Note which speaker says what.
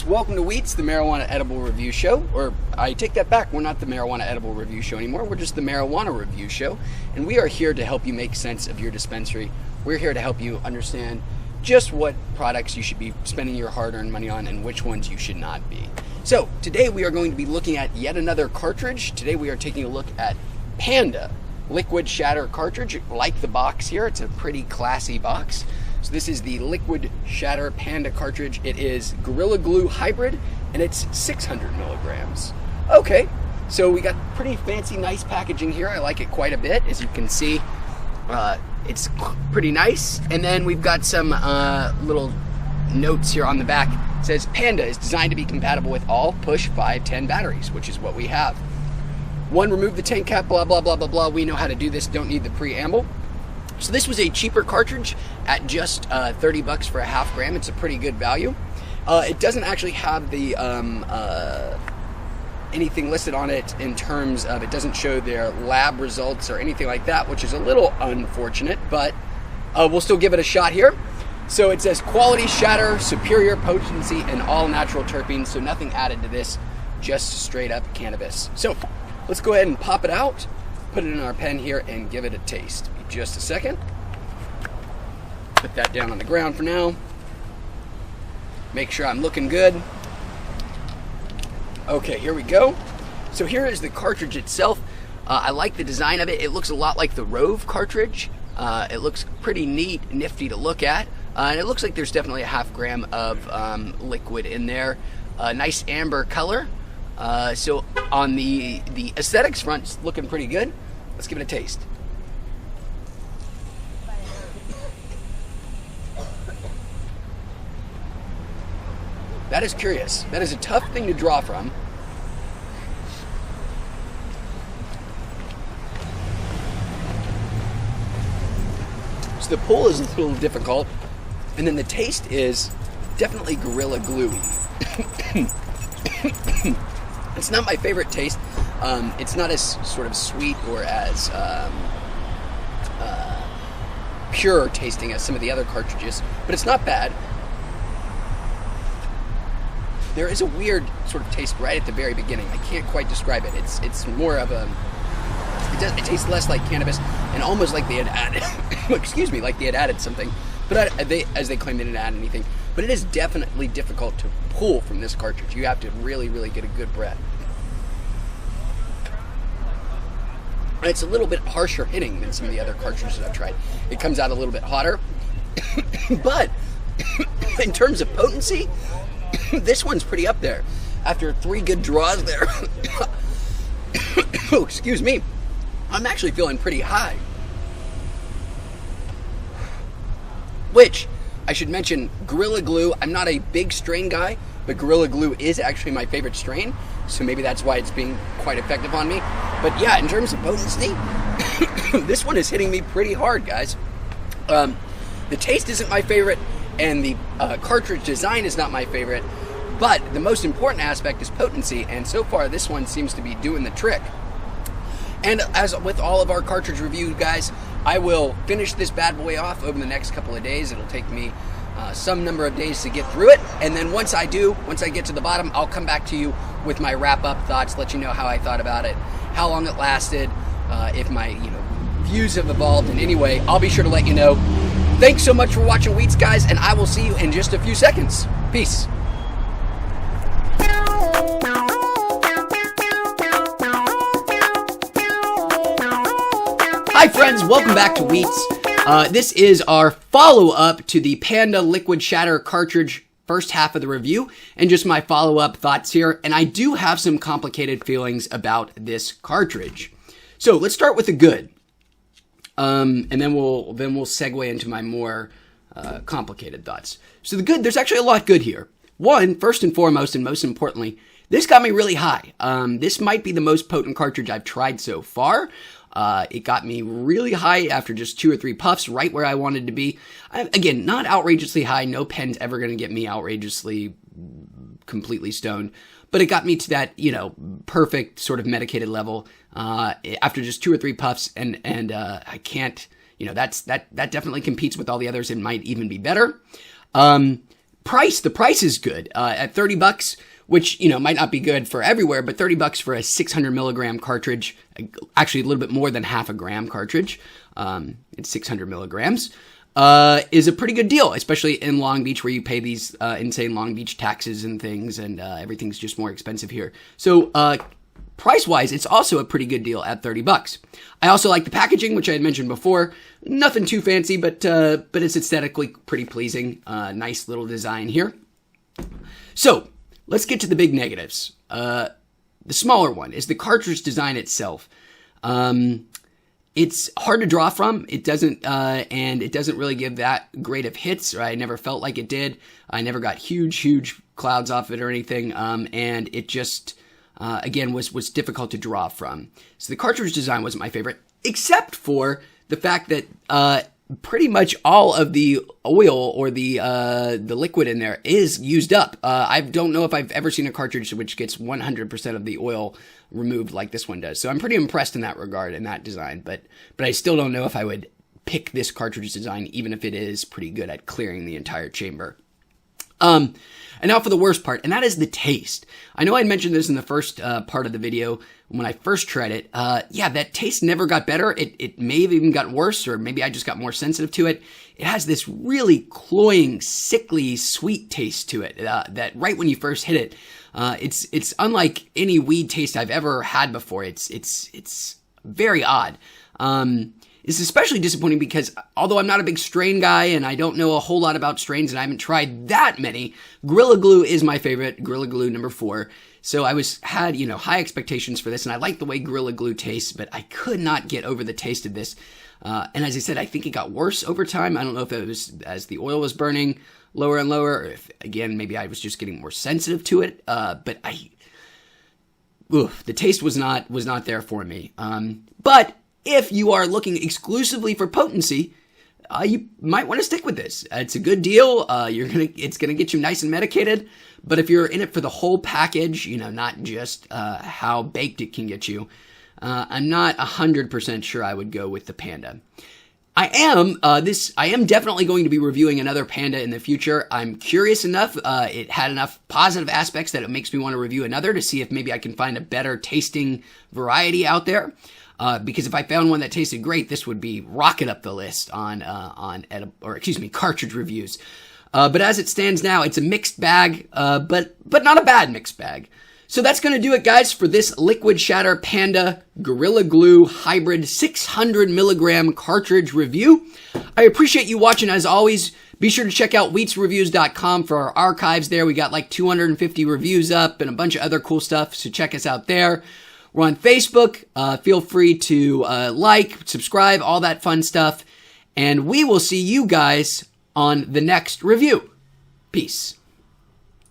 Speaker 1: welcome to Weeats, the Marijuana Edible Review Show. Or, I take that back, we're not the Marijuana Edible Review Show anymore, we're just the Marijuana Review Show. And we are here to help you make sense of your dispensary. We're here to help you understand just what products you should be spending your hard-earned money on and which ones you should not be. So, today we are going to be looking at yet another cartridge. Today we are taking a look at Panda Liquid Shatter Cartridge. Like the box here, it's a pretty classy box. So this is the Liquid Shatter Panda cartridge. It is Gorilla Glue hybrid, and it's 600 milligrams. Okay, so we got pretty fancy, nice packaging here. I like it quite a bit. As you can see, it's pretty nice. And then we've got some little notes here on the back. It says, Panda is designed to be compatible with all push 510 batteries, which is what we have. One, remove the tank cap, blah, blah, blah, blah, blah. We know how to do this, don't need the preamble. So this was a cheaper cartridge at just 30 bucks for a half gram. It's a pretty good value. It doesn't actually have the anything listed on it in terms of, it doesn't show their lab results or anything like that, which is a little unfortunate, but we'll still give it a shot here. So it says quality shatter, superior potency, and all natural terpenes, so nothing added to this, just straight up cannabis. So let's go ahead and pop it out, put it in our pen here, and give it a taste. Just a second. Put that down on the ground for now. Make sure I'm looking good. Okay, here we go. So here is the cartridge itself. I like the design of it. It looks a lot like the Rove cartridge. It looks pretty neat, nifty to look at. And it looks like there's definitely a half gram of liquid in there. Nice amber color. So on the aesthetics front, it's looking pretty good. Let's give it a taste. That is curious. That is a tough thing to draw from. So the pull is a little difficult, and then the taste is definitely Gorilla Gluey. It's not my favorite taste. It's not as sort of sweet or as pure tasting as some of the other cartridges, but it's not bad. There is a weird sort of taste right at the very beginning. I can't quite describe it. It's more of a, it tastes less like cannabis and almost like they had added, excuse me, like they had added something. But as they claim they didn't add anything. But it is definitely difficult to pull from this cartridge. You have to really, really get a good breath. And it's a little bit harsher hitting than some of the other cartridges I've tried. It comes out a little bit hotter. But in terms of potency, this one's pretty up there. After 3 good draws there, oh, excuse me, I'm actually feeling pretty high. Which, I should mention, Gorilla Glue, I'm not a big strain guy, but Gorilla Glue is actually my favorite strain, so maybe that's why it's being quite effective on me. But yeah, in terms of potency, this one is hitting me pretty hard, guys. The taste isn't my favorite, and the cartridge design is not my favorite, but the most important aspect is potency, and so far this one seems to be doing the trick. And as with all of our cartridge review, guys, I will finish this bad boy off over the next couple of days. It'll take me some number of days to get through it, and then once I get to the bottom, I'll come back to you with my wrap-up thoughts, let you know how I thought about it, how long it lasted, if my views have evolved in any way. I'll be sure to let you know. Thanks so much for watching Weeats, guys, and I will see you in just a few seconds. Peace. Hi friends, welcome back to Weeats. This is our follow-up to the Panda Liquid Shatter cartridge first half of the review, and just my follow-up thoughts here, and I do have some complicated feelings about this cartridge. So let's start with the good. And then we'll segue into my more complicated thoughts. So the good, there's actually a lot good here. One, first and foremost, and most importantly, this got me really high. This might be the most potent cartridge I've tried so far. It got me really high after just 2 or 3 puffs, right where I wanted to be. Again, not outrageously high. No pen's ever going to get me outrageously completely stoned. But it got me to that, perfect sort of medicated level after just 2 or 3 puffs, and I can't, that definitely competes with all the others and might even be better. The price is good at $30, which, you know, might not be good for everywhere, but $30 for a 600 milligram cartridge, actually a little bit more than half a gram cartridge, it's 600 milligrams, is a pretty good deal, especially in Long Beach where you pay these insane Long Beach taxes and things, and everything's just more expensive here. So price-wise, it's also a pretty good deal at $30. I also like the packaging, which I had mentioned before. Nothing too fancy, but it's aesthetically pretty pleasing. Nice little design here. So let's get to the big negatives. The smaller one is the cartridge design itself. It's hard to draw from. It doesn't, and it doesn't really give that great of hits. Or I never felt like it did. I never got huge clouds off it or anything. And it just, again, was difficult to draw from. So the cartridge design wasn't my favorite, except for the fact that pretty much all of the oil or the liquid in there is used up. I don't know if I've ever seen a cartridge which gets 100% of the oil removed like this one does. So I'm pretty impressed in that regard, in that design. But I still don't know if I would pick this cartridge design, even if it is pretty good at clearing the entire chamber. And now for the worst part, and that is the taste. I know I mentioned this in the first part of the video when I first tried it. Yeah, that taste never got better. It may have even got worse, or maybe I just got more sensitive to it. It has this really cloying, sickly, sweet taste to it that right when you first hit it, it's unlike any weed taste I've ever had before. It's very odd. It's especially disappointing because although I'm not a big strain guy and I don't know a whole lot about strains and I haven't tried that many, Gorilla Glue is my favorite, Gorilla Glue number 4. So I had, you know, high expectations for this, and I like the way Gorilla Glue tastes, but I could not get over the taste of this. And as I said, I think it got worse over time. I don't know if it was as the oil was burning lower and lower, or if, again, maybe I was just getting more sensitive to it. But the taste was not there for me. But if you are looking exclusively for potency, you might want to stick with this. It's a good deal. It's gonna get you nice and medicated. But if you're in it for the whole package, you know, not just how baked it can get you, I'm not 100% sure I would go with the Panda. I am definitely going to be reviewing another Panda in the future. I'm curious enough. It had enough positive aspects that it makes me want to review another to see if maybe I can find a better tasting variety out there. Because if I found one that tasted great, this would be rocket up the list on cartridge reviews. But as it stands now, it's a mixed bag, but not a bad mixed bag. So that's going to do it, guys, for this Liquid Shatter Panda Gorilla Glue Hybrid 600 milligram cartridge review. I appreciate you watching as always. Be sure to check out weeatsreviews.com for our archives there. We got like 250 reviews up and a bunch of other cool stuff, so check us out there. We're on Facebook. Feel free to like, subscribe, all that fun stuff. And we will see you guys on the next review. Peace.